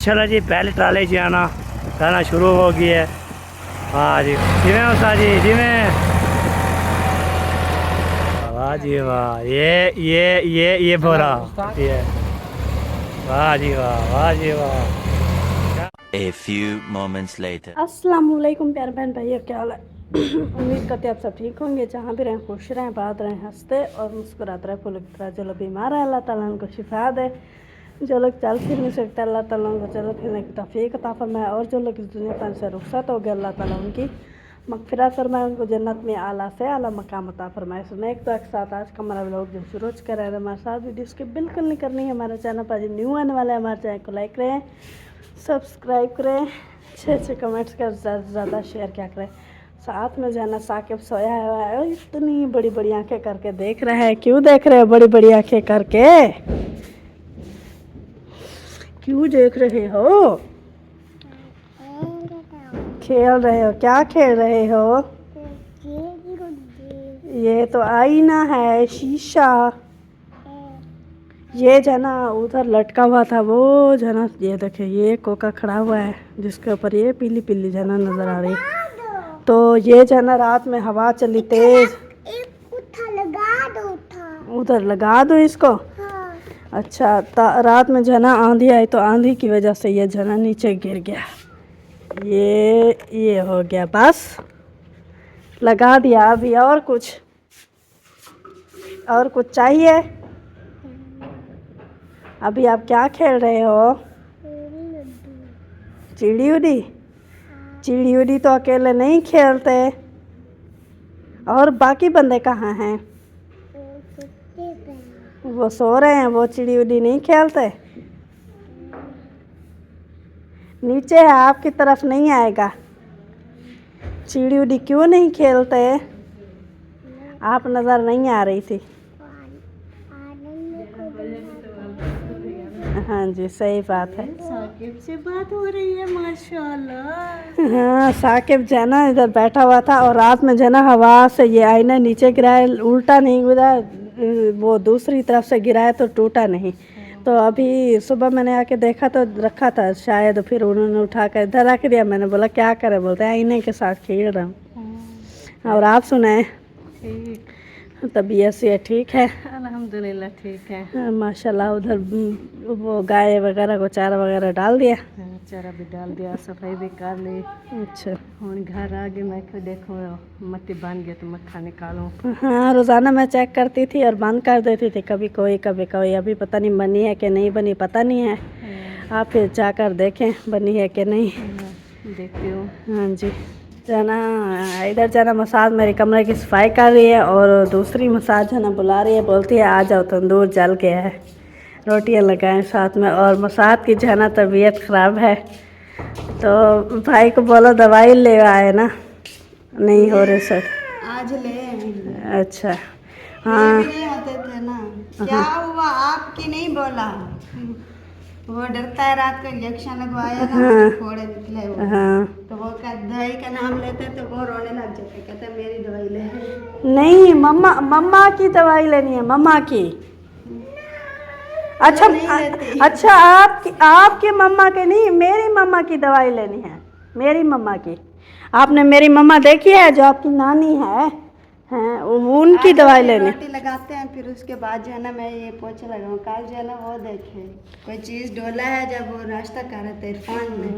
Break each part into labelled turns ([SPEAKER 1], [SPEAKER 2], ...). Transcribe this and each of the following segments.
[SPEAKER 1] चलो जी, पहले ट्राले से आना शुरू हो गई है। वाह जी, जिमें उस्ताद जी, जिमें। वाह जी वाह, ये बोरा ये। वाह जी वाह, वाह जी वाह।
[SPEAKER 2] A few moments later.
[SPEAKER 3] अस्सलाम वालेकुम प्यारे बहन भाइयों, क्या हाल है? उम्मीद करते हैं आप सब ठीक होंगे। जहाँ भी रहें खुश रहें, बात रहें, हंसते और मुस्कुराते रहें। फूलों की तरह जो लोग बीमार है अल्लाह ताला उनको शिफा दे, जो लोग चल फिर नहीं सकते अल्लाह ताला उनको चल फिरने की तौफीक अता फरमाए, और जो लोग इस दुनिया पर से रुखसत हो गए अल्लाह ताला उनकी मग़फ़िरत फरमाए, उनको जन्नत में आला से आला मकाम अता फरमाए। सुने एक तो एक साथ आज का हमारा व्लॉग जो शुरू कर रहे हैं, हमारे साथ वीडियो स्किप बिल्कुल नहीं करनी है। हमारे चैनल पर जो न्यू आने वाला है हमारे चैनल को लाइक करें, सब्सक्राइब करें, अच्छे कमेंट्स कर, ज़्यादा से ज़्यादा शेयर क्या करें। साथ में जाना साकिब सोया हुआ है और इतनी बड़ी बड़ी आंखें करके देख रहे हैं। क्यों देख रहे हो बड़ी बड़ी आंखें करके? क्यों देख रहे हो? खेल रहे हो? क्या खेल रहे हो? ये तो आईना है, शीशा। ये जना उधर लटका हुआ था वो जना, ये देखे ये कोका खड़ा हुआ है जिसके ऊपर ये पीली पीली जना नजर आ रही। तो ये जना रात में हवा चली तेज, उधर लगा दो इसको। हाँ। अच्छा, रात में जना आंधी आई तो आंधी की वजह से ये जना नीचे गिर गया। ये हो गया, बस लगा दिया। अभी और कुछ चाहिए? अभी आप क्या खेल रहे हो? चिड़ी उड़ी? चिड़ी उड़ी तो अकेले नहीं खेलते। और बाकी बंदे कहाँ हैं? वो सो रहे हैं, वो चिड़ी उड़ी नहीं खेलते। नीचे है, आपकी तरफ नहीं आएगा। चिड़ी उड़ी क्यों नहीं खेलते? आप नज़र नहीं आ रही थी। हाँ जी, सही बात है।
[SPEAKER 4] साकिब से बात हो रही है माशाल्लाह।
[SPEAKER 3] हाँ, साकिब जना इधर बैठा हुआ था और रात में जना हवा से ये आईना नीचे गिराया, उल्टा नहीं गिरा, वो दूसरी तरफ से गिराया तो टूटा नहीं। तो अभी सुबह मैंने आके देखा तो रखा था, शायद फिर उन्होंने उठा कर इधर रख दिया। मैंने बोला क्या करे, बोलते हैं आईने के साथ खेल रहा हूँ। और आप सुनाए?
[SPEAKER 4] ठीक,
[SPEAKER 3] तबीयत से ठीक है?
[SPEAKER 4] अल्हम्दुलिल्लाह ठीक है।
[SPEAKER 3] हाँ, माशाल्लाह। उधर वो गाय वगैरह को चारा वगैरह डाल दिया?
[SPEAKER 4] चारा भी डाल दिया, सफाई भी कर ली।
[SPEAKER 3] अच्छा,
[SPEAKER 4] हूँ घर आ गई, मैं क्यों देखो मट्टी बन गया तो मक्खा निकालूं।
[SPEAKER 3] हाँ, रोज़ाना मैं चेक करती थी और बंद कर देती थी, कभी कोई कभी कोई। अभी पता नहीं बनी है कि नहीं बनी, पता नहीं है। आप फिर जाकर देखें बनी है कि नहीं।
[SPEAKER 4] देखती हूँ।
[SPEAKER 3] हाँ जी, जना इधर जना मसाज मेरे कमरे की सफाई कर रही है और दूसरी मसाज जना बुला रही है, बोलती है आ जाओ तंदूर जल गया है, रोटियां लगाएं साथ में। और मसाज की जना तबीयत ख़राब है तो भाई को बोलो दवाई ले आए ना, नहीं हो रहे सर।
[SPEAKER 4] आज ले।
[SPEAKER 3] अच्छा, हाँ।
[SPEAKER 4] नहीं होते थे ना, क्या हुआ आपकी नहीं बोला? वो डरता है, रात को इंजेक्शन लगवाया ना,
[SPEAKER 3] हाँ,
[SPEAKER 4] फोड़े निकले वो।
[SPEAKER 3] हाँ।
[SPEAKER 4] तो वो दवाई का नाम लेते तो वो रोने लग जाते, कहते मेरी दवाई ले।
[SPEAKER 3] नहीं, मम्मा की दवाई लेनी है, मम्मा की। अच्छा, अच्छा, आपकी मम्मा के नहीं, मेरी मम्मा की दवाई लेनी है, मेरी मम्मा की। आपने मेरी मम्मा देखी है जो आपकी नानी है, हैं, उनकी दवाई लेनी।
[SPEAKER 4] रोटी लगाते हैं, फिर उसके बाद जो है ना मैं ये पोछा लगाऊँ। कल जो है ना वो देखे कोई चीज़ डोला है, जब वो नाश्ता कर रहे थे इरफान में,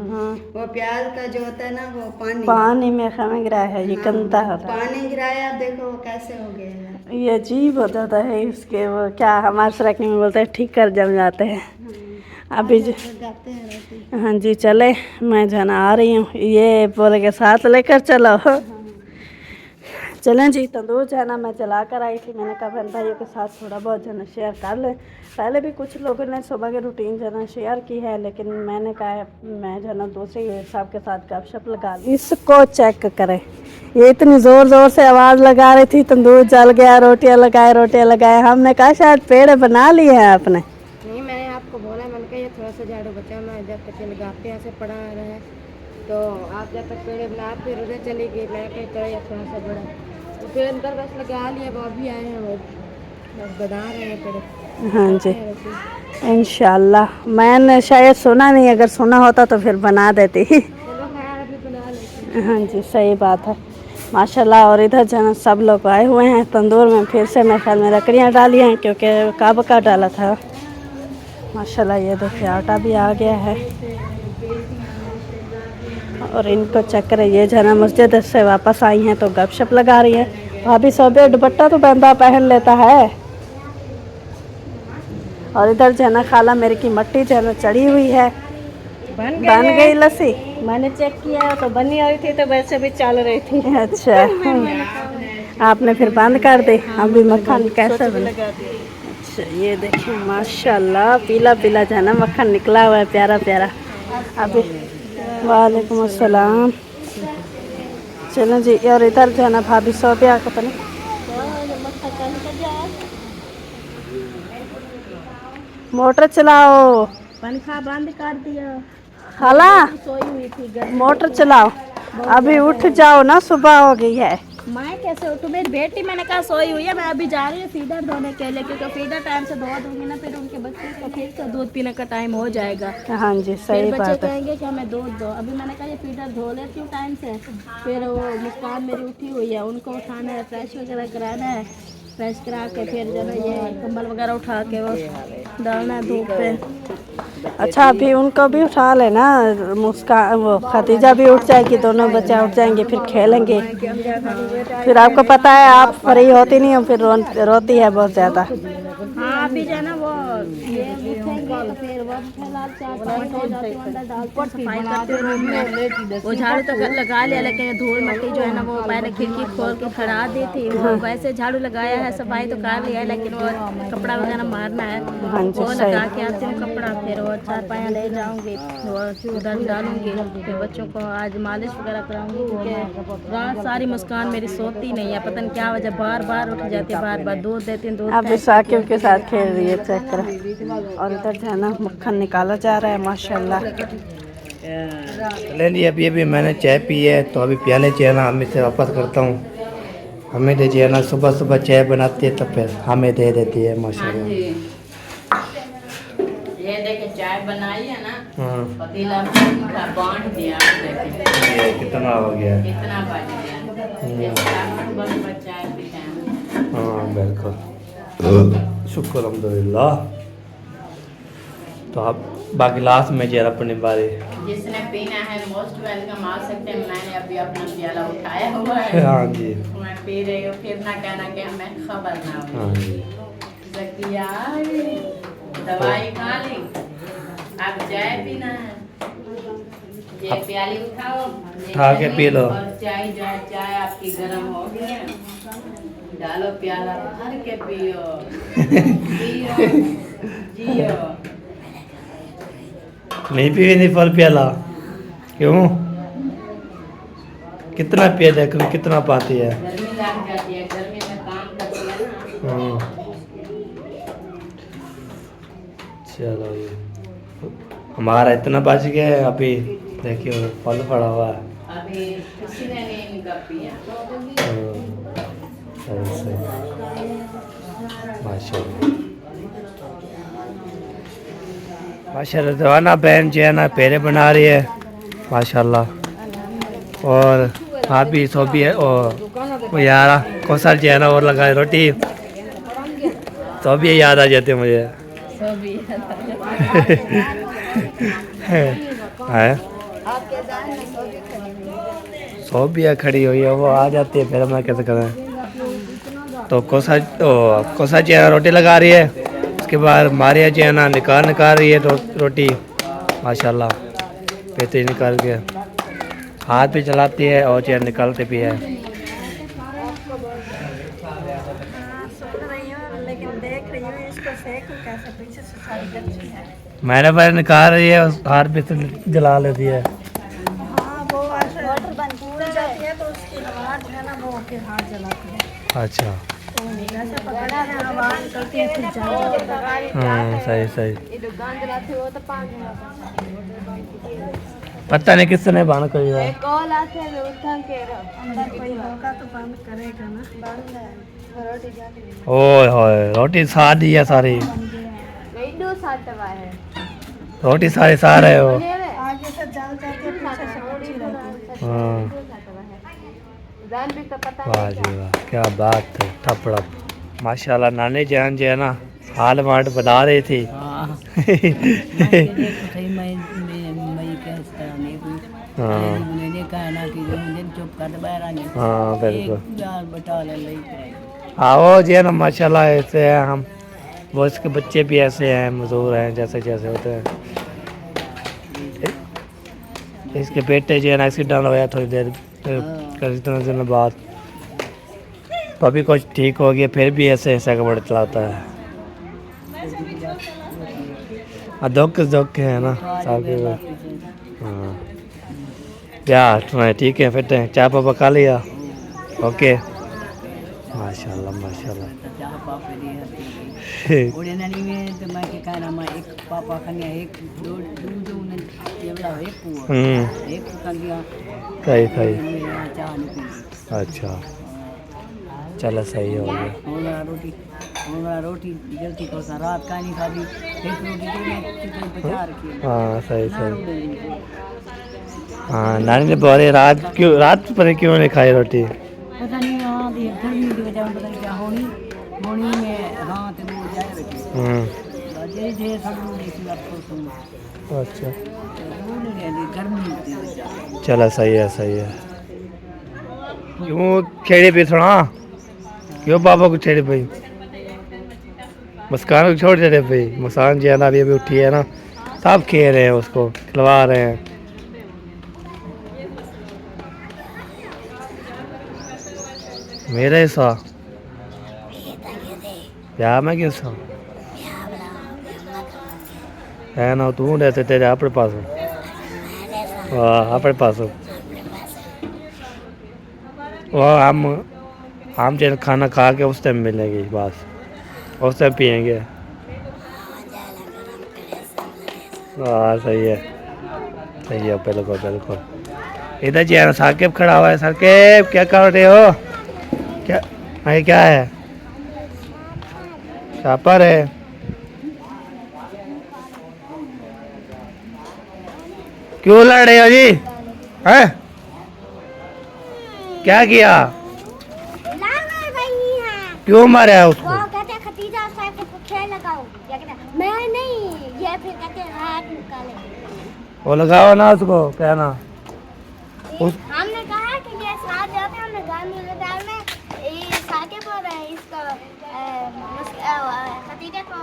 [SPEAKER 4] वो प्याज का जो होता है ना वो पानी
[SPEAKER 3] में खमे गिराया है, ये गंदा होता है।
[SPEAKER 4] पानी गिराया, अब देखो वो कैसे हो गया है।
[SPEAKER 3] ये अजीब हो जाता है इसके, वो क्या हमारे सराकी में बोलते हैं ठीक कर जम जाते हैं। अभी
[SPEAKER 4] लगाते हैं रोटी।
[SPEAKER 3] हाँ जी, चले, मैं जना आ रही हूँ, ये बोले के साथ लेकर चलो। चलें जी, तंदूर जो है ना मैं जला कर आई थी। मैंने कहा बहन भाइयों के साथ थोड़ा बहुत जो है ना शेयर कर लें। पहले भी कुछ लोगों ने सुबह के रूटीन जो है ना शेयर की है, लेकिन मैंने कहा मैं जो है ना दूसरे साहब के साथ गपशप लगा ली। इसको चेक करें, ये इतनी ज़ोर ज़ोर से आवाज़ लगा रही थी तंदूर जल गया, रोटियाँ लगाए। हमने कहा शायद पेड़ बना लिए हैं आपने।
[SPEAKER 4] नहीं, मैंने आपको बोला, मैंने कहा ये थोड़ा सा झाड़ू बचा, मैं जब तक लगाते हैं ऐसे पड़ा रहे तो आप जब तक पेड़ बना, फिर उधर चली गई। मैं कहता ये थोड़ा सा बड़ा, तो फिर अंदर बस लगा लिया। वो अभी आए हैं, वो बस बना रहे हैं पेड़।
[SPEAKER 3] हाँ जी, इंशाल्लाह। मैंने शायद सुना नहीं, अगर सुना होता तो फिर बना देती। हाँ जी, सही बात है माशाल्लाह। और इधर जो है सब लोग आए हुए हैं तंदूर में, फिर से मेरे ख्याल में लकड़ियाँ डाली हैं क्योंकि कब का डाला था। माशाल्लाह ये देखिए आटा भी आ गया है। और इनको चक्कर है, ये जो है ना मस्जिद से वापस आई हैं तो गपशप लगा रही है। भाभी सोबे दुपट्टा तो बंदा पहन लेता है। और इधर जो है ना खाला मेरी की मट्टी जो है ना चढ़ी हुई है। बन गई लस्सी?
[SPEAKER 5] मैंने चेक किया तो बनी हुई थी, तो वैसे भी चल रही थी।
[SPEAKER 3] अच्छा, आपने फिर बंद कर दी। अभी मक्खन कैसे बना? अच्छा ये देखिए माशाल्लाह पीला पीला जो है ना मक्खन निकला हुआ है, प्यारा प्यारा। अभी वालेकुम अस्सलाम। चलो जी। और इधर जो है ना भाभी सोबिया को पता नहीं मोटर चलाओ।
[SPEAKER 5] पंखा बंद कर दिया।
[SPEAKER 3] खाला
[SPEAKER 5] सोई हुई थी।
[SPEAKER 3] मोटर चलाओ, अभी उठ जाओ ना, सुबह हो गई है।
[SPEAKER 5] मैं कैसे उठूं? मेरी बेटी मैंने कहा सोई हुई है, मैं अभी जा रही हूँ फीडर धोने के लिए, क्योंकि फीडर टाइम से धो दूंगी ना फिर उनके बच्चे को फिर से दूध पीने का टाइम हो जाएगा।
[SPEAKER 3] हाँ जी सही
[SPEAKER 5] फिर बच्चे
[SPEAKER 3] बात है।
[SPEAKER 5] कहेंगे कि हमें दूध दो। अभी मैंने कहा ये फीडर धो लेती हूँ टाइम से। फिर वो मुस्कान मेरी उठी हुई है, उनको उठाना है, फ्रेश वगैरह कराना है। फ्रेश करा के फिर जो है ये कंबल वगैरह उठा के वो डालना है धूप पे।
[SPEAKER 3] अच्छा अभी उनको भी उठा लेना, मुस्कान वो खतीजा भी उठ जाएगी, दोनों बच्चे उठ जाएंगे, फिर खेलेंगे। फिर आपको पता है आप फ्री होती नहीं हो, फिर रोती है बहुत ज़्यादा।
[SPEAKER 5] हाँ अभी जो है ना वो ये उठेंगे तो फिर वो फिलहाल 4-5 हो जाते हैं, अंदर डालते हैं, सफाई करते हैं रूम में। वो झाड़ू तो लगा लिया, लेकिन ये धूल मिट्टी जो है ना वो पहले खिड़की खोल के खड़ा दी थी। वो वैसे झाड़ू लगाया है, सफाई तो कर लिया है, लेकिन वो कपड़ा वगैरह मारना है, वो लगा के आती हूँ कपड़ा। फिर वो 4 ले जाऊंगी, वो उधर डालूंगी। फिर बच्चों को आज मालिश वगैरह कराऊंगी, क्योंकि रात सारी मुस्कान मेरी सोती नहीं है, पता नहीं क्या वजह, बार बार उठ जाती है, बार बार दूध देती हूँ, दूध
[SPEAKER 3] अभी साकिब के साथ खेल रही है, चेक करें। और इधर जो है ना मक्खन निकाला जा रहा है माशाल्लाह।
[SPEAKER 1] चलें जी, अभी मैंने चाय पी है तो अभी प्याले चाय ना हमें से वापस करता हूँ। हमें दे दिया ना, सुबह सुबह चाय बनाती है तो फिर हमें दे देती है माशाल्लाह।
[SPEAKER 6] ये देखिए चाय बनाई है ना,
[SPEAKER 1] हाँ
[SPEAKER 6] पतीला पूरा बांट दिया। देखिए
[SPEAKER 1] ये कितना हो गया है।
[SPEAKER 6] कितना बच गया, चाय पीते हैं।
[SPEAKER 1] हाँ बिल्कुल, शुक्र अल्हम्दुलिल्लाह। तो आप बाकी लास्ट में जरा अपनी बारी।
[SPEAKER 6] जिसने पीना है मोस्ट वेलकम, आ सकते हैं। मैंने अभी अपना प्याला उठाया हुआ है।
[SPEAKER 1] हाँ जी
[SPEAKER 6] मैं पी रही हूँ, फिर ना कहना कि हमें खबर ना हो।
[SPEAKER 1] हाँ जी।
[SPEAKER 6] जकिया दवाई खा ली, अब चाय पीना है। ये प्याली उठाओ,
[SPEAKER 1] उठा के पी लो।
[SPEAKER 6] और चाय जो है चाय आपकी गर्म हो गई है, डालो प्याला भर के पियो। पियो जियो।
[SPEAKER 1] नहीं पी नहीं फल प्याला क्यों? कितना पिया जाए, कितना पाती है?
[SPEAKER 6] गर्मी लग जाती है, गर्मी में काम करती है ना।
[SPEAKER 1] हाँ। चलो ये हमारा इतना बच गया है, अभी देखिए फल पड़ा हुआ है।
[SPEAKER 6] अभी किसी ने नहीं इनका पिया।
[SPEAKER 1] माशाल्लाह जवाना बहन जो है ना पेरे बना रही है माशाल्लाह। और भाभी सोबी है, और वो यार कौशल जो है ना और लगा रोटी, तो भी याद आ जाते मुझे। है सोबिया खड़ी हुई है, वो आ जाती है, फिर मैं कैसे करें। तो कोसा चेहरा रोटी लगा रही है, उसके बाद मारिया चेहरा निकाल रही है रोटी माशाल्लाह। बेहतरीन निकाल के हाथ भी चलाती है और चेहरा निकालते भी है।
[SPEAKER 3] लेकिन देख रही हूँ इसको सेक कैसे पीछे से सारी कच्ची है।
[SPEAKER 1] मैंने पर निकाल रही है, हाथ भी तो जला लेती है।
[SPEAKER 3] हाँ वो ऐसे वाटर बंद पूरा जाती है तो उसकी आवाज़ है ना वो के हाथ जलाती है।
[SPEAKER 1] अच्छा
[SPEAKER 3] जैसे पकड़ा है आवाज़ करती है फिर जाती है।
[SPEAKER 1] हाँ सही सही। पता नहीं किसने बंद कर दिया।
[SPEAKER 4] कॉल आते हैं उठा के
[SPEAKER 3] अंदर कोई होगा तो बंद करेगा ना।
[SPEAKER 4] बंद है रोटी जाती है।
[SPEAKER 1] ओए होए रोटी साथ दी है सारी।
[SPEAKER 3] बंद
[SPEAKER 1] रोटी सारी सार है वो।
[SPEAKER 3] आगे से जाल जाती है, पीछे से कच्ची रहती है।
[SPEAKER 1] हाँ वाह जी वाह, क्या बात है। थपड़प माशाल्लाह। नानी जान जो है ना हाल माट बता रही थी। हाँ बिल्कुल। आओ जी है ना माशाल्लाह। ऐसे हैं हम, वो इसके बच्चे भी ऐसे हैं, मजदूर हैं जैसे जैसे होते हैं। इसके बेटे जो है ना एक्सीडेंट हो गया थोड़ी देर कितने दिन बाद, तो अभी कुछ ठीक हो गया, फिर भी ऐसे ऐसा कपड़े चलाता है। दुख है ना साहब। हाँ क्या ठीक है फिर चाय पापा खा लिया। ओके माशाल्लाह माशाल्लाह। सही सही। अच्छा चलो सही हो गया।
[SPEAKER 6] रोटी रात का नहीं खाली, एक रोटी
[SPEAKER 1] हाँ सही सही। हाँ नानी ने बोले रात पर क्यों नहीं खाई रोटी।
[SPEAKER 6] पता नहीं वहाँ भी गर्मी की वजह में पता नहीं क्या होनी में रात वो जाए बैठे जे सब लोग देखी आपको सुन।
[SPEAKER 1] अच्छा
[SPEAKER 6] गर्मी।
[SPEAKER 1] चलो सही है। क्यों छेड़े पे थोड़ा, क्यों बाबा को छेड़े पे, मुस्कान को छोड़ दे भाई। मुस्कान जी है ना अभी उठी है ना, सब खेल रहे हैं उसको खिलवा रहे हैं। मेरा हिस्सा क्या मैं किस है ना तू रहते तेरे अपने पास अपने पास वो हम जो खाना खा के उस टाइम मिलेगी बस, उस टाइम पियेंगे। हाँ सही है बिल्कुल। इधर जी है साकिब खड़ा हुआ है। साकिब क्या कर रहे हो? क्या है? शापर है। क्यों लड़ रहे हो जी? हैं? क्या किया? क्यों मारा उसको?
[SPEAKER 7] वो कहते हैं खतीजा साहब को खेल लगाओ, क्या कहते हैं मैं नहीं, ये फिर कहते हैं हाथ निकाले।
[SPEAKER 1] वो लगाओ ना उसको, क्या ना
[SPEAKER 7] हमने कहा कि ये साथ जाते हैं, हमने गांव में दाल में ये साके पर इसका खतीजा को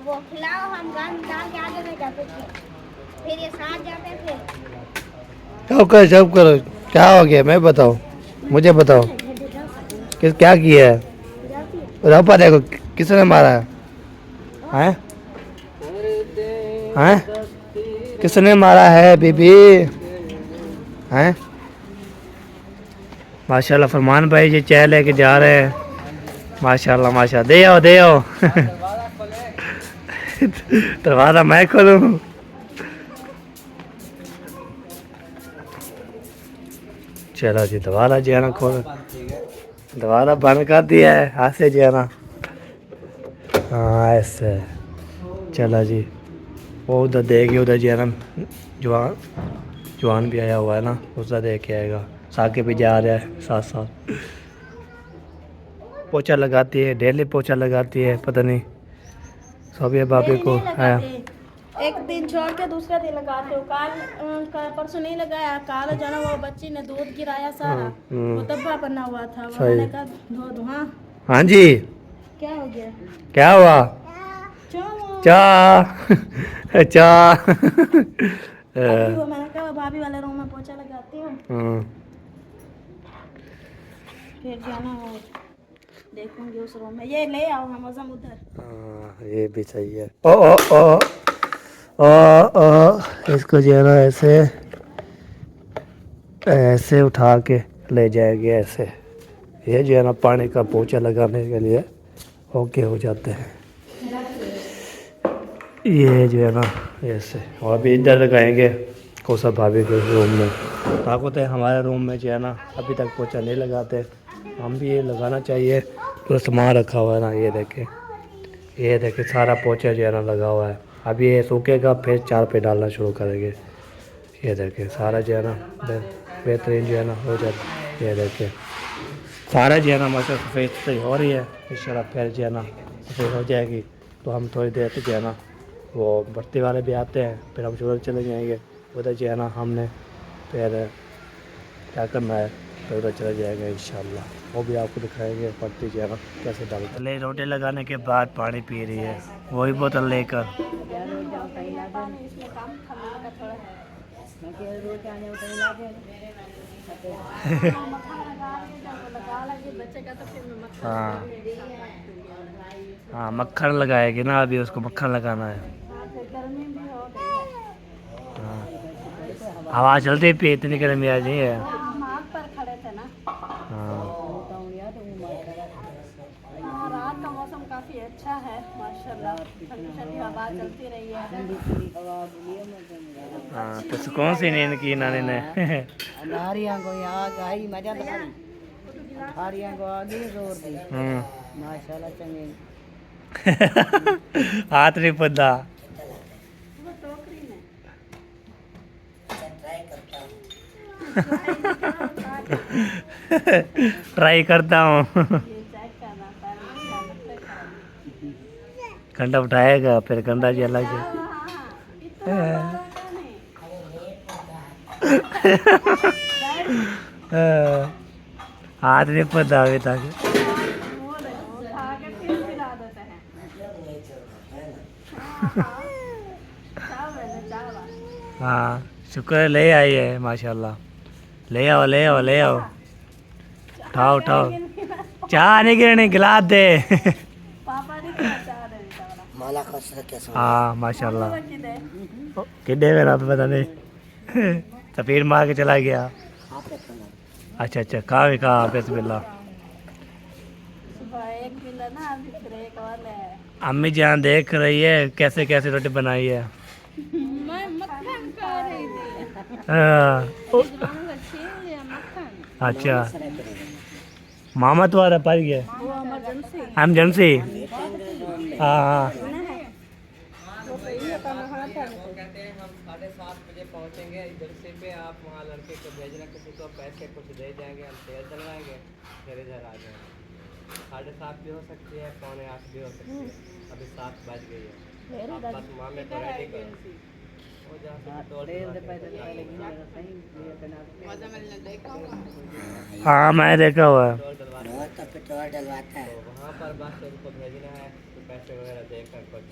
[SPEAKER 7] वो खिलाओ, हम गांव में डाल के आगे में जाते थे, फिर ये साथ जाते हैं। फिर
[SPEAKER 1] सब करो क्या हो गया? मैं बताओ, मुझे बताओ क्या किया है? रफा देखो किसने मारा है? हैं? किसने मारा है बीबी? हैं? माशाल्लाह फरमान भाई जी चाय लेके जा रहे हैं। माशाल्लाह दे आओ दरवाजा मैं खोलूं? चलो जी दरवाजा जो है ना खोल, दरवाजा बंद कर दिया है हाथ से जो है ना। हाँ ऐसे चलो जी। वो उधर देगी, उधर जो है ना जवान भी आया हुआ है ना, उधर देख के आएगा। साके भी जा रहा है साथ पोछा लगाती है, डेली पोछा लगाती है, पता नहीं सोबिया भाभी को आया।
[SPEAKER 3] एक दिन छोड़ के दूसरे दिन लगाते हो। परसों नहीं लगाया, काल जाना वो बच्ची ने दूध गिराया सारा, वो डब्बा बना हुआ था, वो मैंने कहा धो दो।
[SPEAKER 1] हाँ जी
[SPEAKER 3] क्या हो गया?
[SPEAKER 1] क्या हुआ? चा
[SPEAKER 3] वो मैंने कहा भाभी वाले रूम में पोछा लगाती हूँ, फिर जाना वो देखूंगी उस रूम में। ये ले आओ हम उधर।
[SPEAKER 1] ये भी सही है। ओ इसको जो है ना ऐसे उठा के ले जाएंगे ऐसे। ये जो है ना पानी का पोछा लगाने के लिए ओके हो जाते हैं। ये जो है ना ऐसे, और अभी इधर लगाएंगे कोसा भाभी के रूम में। ताकत है हमारे रूम में जो है ना अभी तक पोछा नहीं लगाते, हम भी ये लगाना चाहिए। पूरा सामान रखा हुआ है ना, ये देखे सारा पोछा जो है ना लगा हुआ है। अब ये सूखेगा फिर चार पे डालना शुरू करेंगे। ये देखिए सारा जो है ना बेहतरीन जो है ना हो जाता। ये देखिए सारा जो है ना माशा सफ़ेद सही हो रही है। इंशाल्लाह फिर जो है ना सफ़ेद हो जाएगी तो हम थोड़ी देर तक जो है ना वो भर्ती वाले भी आते हैं, फिर हम शुरू चले जाएंगे उधर जो है ना हमने फिर क्या करना है, फिर उधर चले जाएंगे इंशाल्लाह। वो भी आपको दिखाएंगे भर्ती जो है ना कैसे डालते। ले रोटी लगाने के बाद पानी पी रही है वही बोतल लेकर। हाँ हाँ मक्खन लगाएगी ना, अभी उसको मक्खन लगाना है। हाँ हवा चलती पे इतनी गर्मी आ रही है। हाँ
[SPEAKER 3] रात का मौसम काफ़ी अच्छा है माशाल्लाह, ठंडी ठंडी हवा चलती रही है।
[SPEAKER 1] हाँ तो कौन सी नींद की नानी ने?
[SPEAKER 6] नारियां को आग आई मजा तो नारियां को आगे जोर दी माशाल्लाह चंगे।
[SPEAKER 1] हाथ नहीं पता। ट्राई करता हूँ। कंधा उठाएगा फिर कंधा जी अलग हाथ नहीं पता अभी तक। हाँ शुक्र है ले आई है माशाल्लाह। ले आओ ले आओ ले आओ, उठाओ उठाओ। चाह नहीं गिरनी गिला दे। हाँ माशाल्लाह किड्डे मेरा पता नहीं सफीर मार के चला गया। अच्छा अच्छा कहाँ भी कहाँ बिस्मिल्लाह। अम्मी जान देख रही है कैसे कैसे रोटी बनाई है। हाँ। अच्छा मामा तुम्हारा पड़ गया एमरजेंसी। हाँ हाँ
[SPEAKER 8] कहते हैं हम 7:30 बजे पहुंचेंगे इधर से पे, आप वहाँ लड़के को भेजना, किसी को पैसे कुछ दे जाएंगे, हम तेल डलवाएंगे फिर इधर आ जाएंगे। 7:30 भी हो सकती है, 7:45 भी हो सकती है। अभी 7 बज गई है, आप बस मामे को रेडी करो।
[SPEAKER 1] हाँ मैं देखा हुआ है।
[SPEAKER 8] पेट्रोल डलवाता है वहाँ पर, बस उनको भेजना है तो पैसे वगैरह देकर कुछ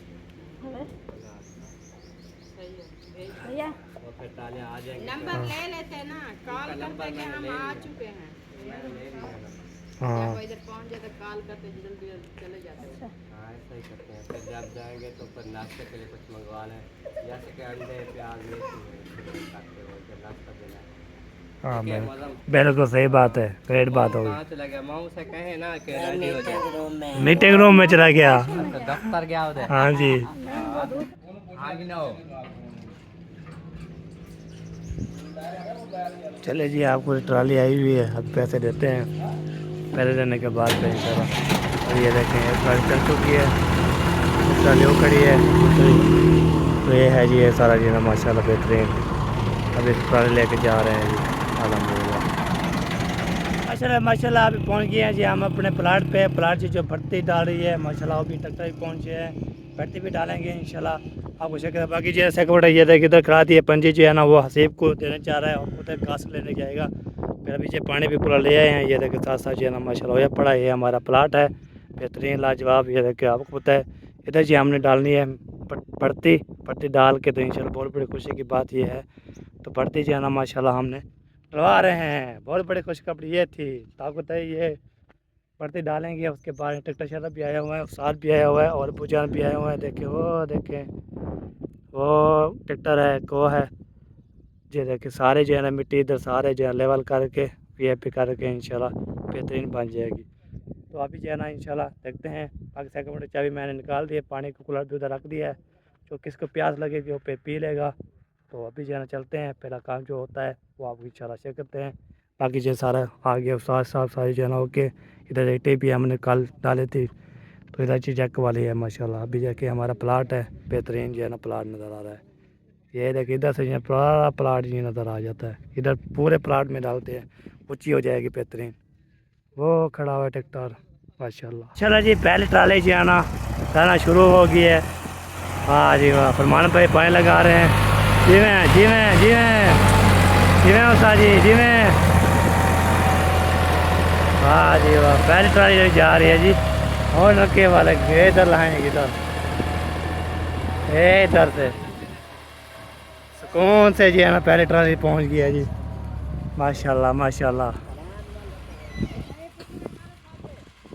[SPEAKER 3] भैया
[SPEAKER 8] और फिर ताले आ जाएंगे।
[SPEAKER 5] नंबर ले लेते ना, कॉल करते कि हम आ चुके हैं।
[SPEAKER 1] हाँ
[SPEAKER 5] इधर पहुंच जाए तो कॉल करते जल्दी चले जाते हैं।
[SPEAKER 8] हाँ ऐसा ही करते हैं। फिर जब जाएंगे तो फिर नाश्ते के लिए कुछ मंगवा लें, जैसे कि अंडे प्याज नाश्ता देना है।
[SPEAKER 1] हाँ बिल्कुल सही बात है, ग्रेट बात होगी।
[SPEAKER 8] कहाँ चला गया माऊ से कहे ना कि रेडी हो जाए।
[SPEAKER 1] मीटिंग रूम में चला गया।
[SPEAKER 8] दफ्तर गया उधर।
[SPEAKER 1] हाँ जी
[SPEAKER 8] आगे ना हो।
[SPEAKER 1] चले जी आपको ट्राली आई हुई है, अब पैसे देते हैं, पैसे देने के बाद फिर इंशाल्लाह। और ये देखें एक ट्राली चल चुकी है, ट्राली वो खड़ी है दूसरी। तो ये है जी ये सारा जी ना माशाल्लाह बेहतरीन। अब इस ट्राली लेके जा रहे हैं जी अल्हम्दुलिल्लाह। माशाल्लाह माशाल्लाह अभी पहुंच गए हैं जी हम अपने प्लाट पे। प्लाट से जो भर्ती डाल रही है माशाल्लाह, अभी ट्रैक्टर भी पहुंचे हैं, भर्ती भी डालेंगे इंशाल्लाह। आपको शक्ल बाकी जो सेक्रेटरी ये देखिए इधर खड़ा दिए पंजी जो है ना वो हसीब को देना चाह रहा है और उधर घास लेने जाएगा। फिर अभी जो पानी भी पूरा ले आए हैं, ये देखिए साथ साथ जो है ना माशाल्लाह ये पड़ा है, हमारा प्लाट है बेहतरीन लाजवाब। ये देखिए आपको पता है इधर जी हमने डालनी है भर्ती डाल के, तो इंशाल्लाह बहुत बड़ी खुशी की बात ये है। तो भर्ती जो है ना माशाल्लाह हमने डलवा रहे हैं, बहुत बड़ी खुशखबरी ये थी। तो आपको पता है ये भर्ती डालेंगे, उसके बाद ट्रैक्टर शरफ भी आया हुआ है, साथ भी आया हुआ है और बुजान भी आया हुआ है। देखें वो देखें वो ट्रैक्टर है वो है जी। देखिए सारे जो है ना मिट्टी इधर सारे जो है लेवल करके वीआईपी करके इंशाल्लाह बेहतरीन बन जाएगी। तो अभी जो है ना इंशाल्लाह देखते हैं। बाकी सेकंड चाबी मैंने निकाल दी है, पानी का कूलर भी उधर रख दिया है, जो किसको प्यास लगेगी वो पे पी लेगा। तो अभी जो है ना चलते हैं, पहला काम जो होता है वो आपको इंशाल्लाह शेयर करते हैं। बाकी जो सारा आ गया साफ साफ सारी जो है ना ओके। इधर ईंटें भी हमने कल डाली थी, तो इधर चेक वाली है माशाल्लाह। अभी जाके हमारा प्लाट है, बेहतरीन जो है ना प्लाट नज़र आ रहा है। ये देखिए इधर से जो पूरा प्लाट जी नज़र आ जाता है। इधर पूरे प्लाट में डालते हैं, ऊँची हो जाएगी बेहतरीन। वो खड़ा हुआ है ट्रैक्टर माशाल्लाह। चलो जी पहले ट्राले जी आना रहना शुरू हो गई है। वाह जी वाह, फरमान भाई पानी लगा रहे हैं। जी मैं जी मैं जी मैं जी मैं उस्ताद जी जी मैं। वाह जी वाह, पहली ट्राली जा रही है जी। और नके वाले इधर लाएंगे इधर इधर से सुकून से जी है ना पहले ट्राली पहुंच गया जी माशाल्लाह माशाल्लाह।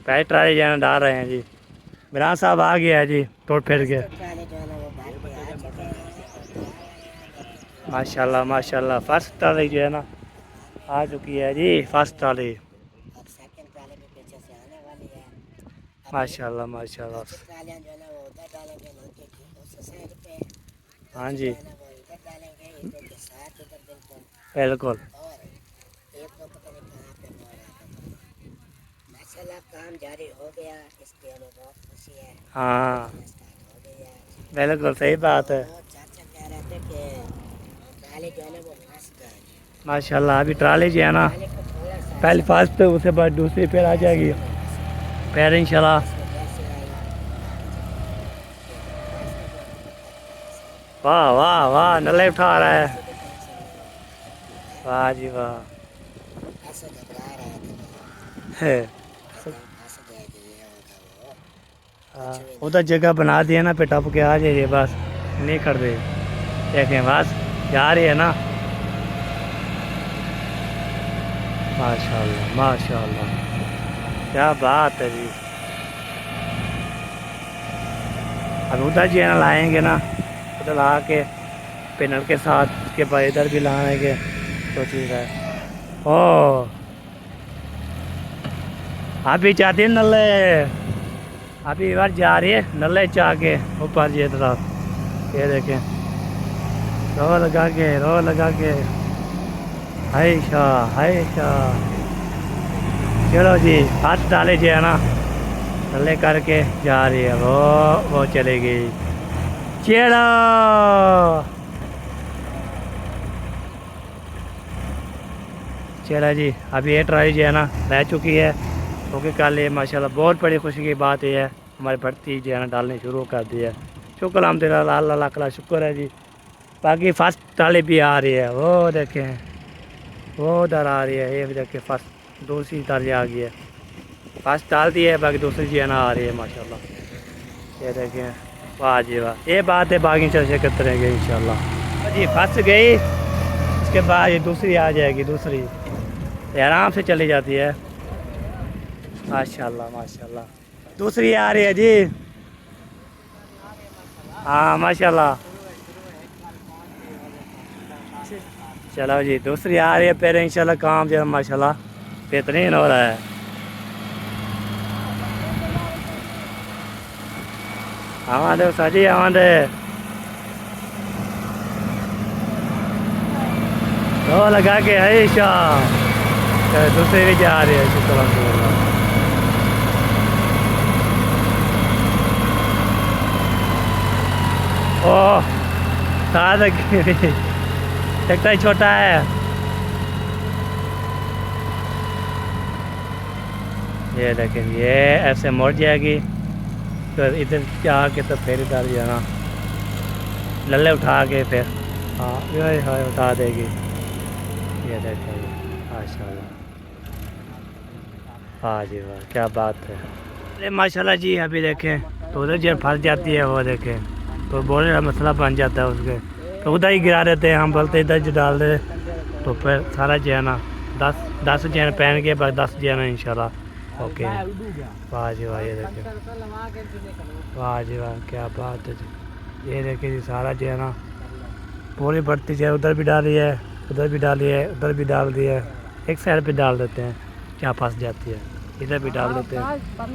[SPEAKER 1] पहले ट्राली जो है ना डाल रहे हैं जी। बिरान साहब आ गया है जी तोड़ फिर के माशाल्लाह माशाल्लाह। फर्स्ट ट्राली जो है ना आ चुकी है जी, फर्स्ट ट्राली माशाल्लाह माशाल्लाह। हाँ जी बिल्कुल।
[SPEAKER 6] काम जारी हो गया, इसके हमें बहुत खुशी है।
[SPEAKER 1] हाँ बिल्कुल सही बात है
[SPEAKER 6] चाचा कह रहे थे कि ट्राली जो है ना वो फंस जाएगी।
[SPEAKER 1] माशाल्लाह। अभी ट्राली जो है ना
[SPEAKER 6] ट्राली को थोड़ा सा
[SPEAKER 1] पहले फर्स्ट पे उसके बाद दूसरी फिर आ जाएगी फिर इंशाल्लाह। वाह वाह वाह, नल्ले उठा रहा है। वाह जी वाह।
[SPEAKER 6] ऐसे घबरा रहे थे,
[SPEAKER 1] है
[SPEAKER 6] फंस जाएगी ये होगा वो।
[SPEAKER 1] हाँ, उधर जगह बना दिया ना पे टप के आ जाइए बस, नहीं कर दे। देखें बस जा रही है ना माशाल्लाह माशाल्लाह, क्या बात है जी। अब उधर जी है ना लाएंगे ना, उधर ला के पिनल के साथ उसके बाद इधर भी लाएंगे तो चीज़ है। ओ अभी चाहती है नल्ले, अभी बार जा रही है नल्ले चाह के ऊपर जी तरफ। ये देखें रो लगा के हाय शाह। चलो जी हाथ डाले जी है ना, नल्ले करके जा रही है वो चली गई। चलो चलो जी, अभी ये ट्राई जो है ना रह चुकी है क्योंकि कल ये माशाल्लाह बहुत बड़ी खुशी की बात ये है हमारी भर्ती जो है ना डालनी शुरू कर दी है। शुक्र अल्हम्दुलिल्लाह, अल्लाह लाख लाख शुक्र है जी। बाकी फर्स्ट ट्राली भी आ रही है, वो देखें वो उधर आ रही है। ये भी देखें फर्स्ट दूसरी ट्राली आ गई है। फर्स्ट डाल दी है, बाकी दूसरी जो है ना आ रही है माशाल्लाह। ये देखें वाह जी वाह। ये बात है बाकी चल से करते रहेंगे इंशाल्लाह जी। फंस गई, इसके बाद ये दूसरी आ जाएगी, दूसरी ये आराम से चली जाती है माशाल्लाह माशाल्लाह। दूसरी आ रही है जी, हाँ माशाल्लाह। चलो जी दूसरी आ रही है फिर इंशाल्लाह काम जो है माशाल्लाह बेहतरीन हो रहा है। आवाज़ साजी आवाज़ तो लगा के है शाह। दूसरी भी जा रही है शुक्र अल्हम्दुलिल्लाह। ओह साथ ट्रैक्टर छोटा है। ये देखें ये ऐसे मुड़ जाएगी तो इधर जाके तो फिर इधर जाना, लल्ले उठा के फिर हाँ ये उठा देगी। ये देखें माशाल्लाह, हाँ जी वाह क्या बात है। अरे माशाल्लाह जी। अभी देखें तो उधर जब फंस जाती है वो देखें तो बोले का मसला बन जाता है उसके, तो उधर ही गिरा देते हैं हम, बोलते इधर जो डाल दे तो फिर सारा जो है ना 10 जो है पहन के बाद 10 जो है ना इंशाल्लाह ओके। वाह जी वाह, ये देखें वाह जी वाह क्या बात है जी। ये देखें जी सारा जो है ना पूरी बढ़ती जो है, उधर भी डाली है, उधर भी डाली है, उधर भी डाल दी है। एक साइड पे डाल देते हैं क्या फंस जाती है, इधर भी डाल देते हैं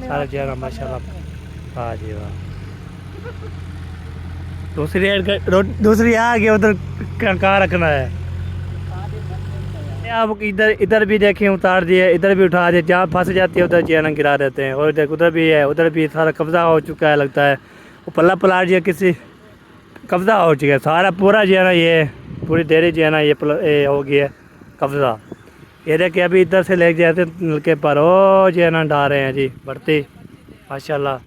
[SPEAKER 1] सारा जो है ना माशाल्लाह। वाह जी वाह। दूसरी आ गई, उधर कहाँ रखना है। आप इधर इधर भी देखें उतार दिए, इधर भी उठा दिए, जहाँ फंस जाती है उधर जो है ना गिरा देते हैं। और देख उधर भी है, उधर भी सारा कब्जा हो चुका है लगता है। वो पल्ला पलाट जो किसी कब्जा हो चुका है सारा पूरा जो है ना, ये पूरी डेयरी जो है ना ये हो गया है कब्जा। ये देखिए अभी इधर से ले जाते नलके पर, ओ जो है ना डा रहे हैं जी बढ़ती माशाल्लाह।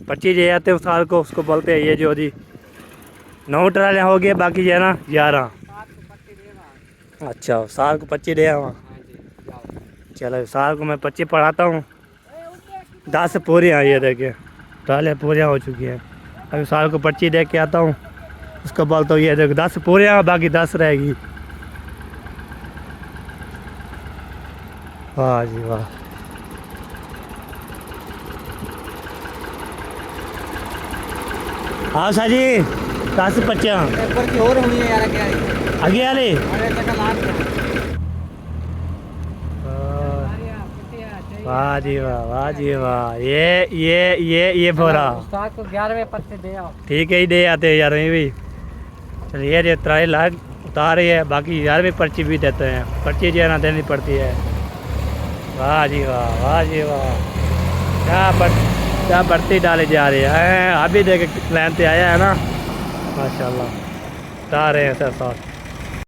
[SPEAKER 1] 25 जो आते हैं साल को, उसको बोलते हैं ये जो जी 9 ट्रालियाँ हो गए, बाकी जो है ना 11। अच्छा साल को 25 दे वहाँ। चलो साल को मैं 25 पढ़ाता हूँ, 10 पूरी आई है देखिए, ट्रालियाँ पूरियाँ हो चुकी हैं। अभी साल को 25 दे के आता हूँ, उसको बोलता हूँ ये देखो 10 पूरियाँ, बाकी 10 रहेगी। वाह जी वाह। हाँ सर जी 10 25
[SPEAKER 8] ऊपर की और होनी है यार क्या
[SPEAKER 1] आगे वाले। वाह जी वाह, वाह जी वाह। ये बोरा
[SPEAKER 8] उस्ताद को 11वें पत्ते दे आओ।
[SPEAKER 1] ठीक है ही दे आते हैं यार भी। चलिए ये 3 लाख उतार रही है, बाकी 11वीं पर्ची भी देते हैं, पर्ची जो है ना देनी पड़ती है। वाह जी वाह, वाह जी वाह। क्या बढ़ती डाली जा रही है। अभी देखे लाइन पे आया है ना माशाल्लाह, उतार रहे हैं सर साथ।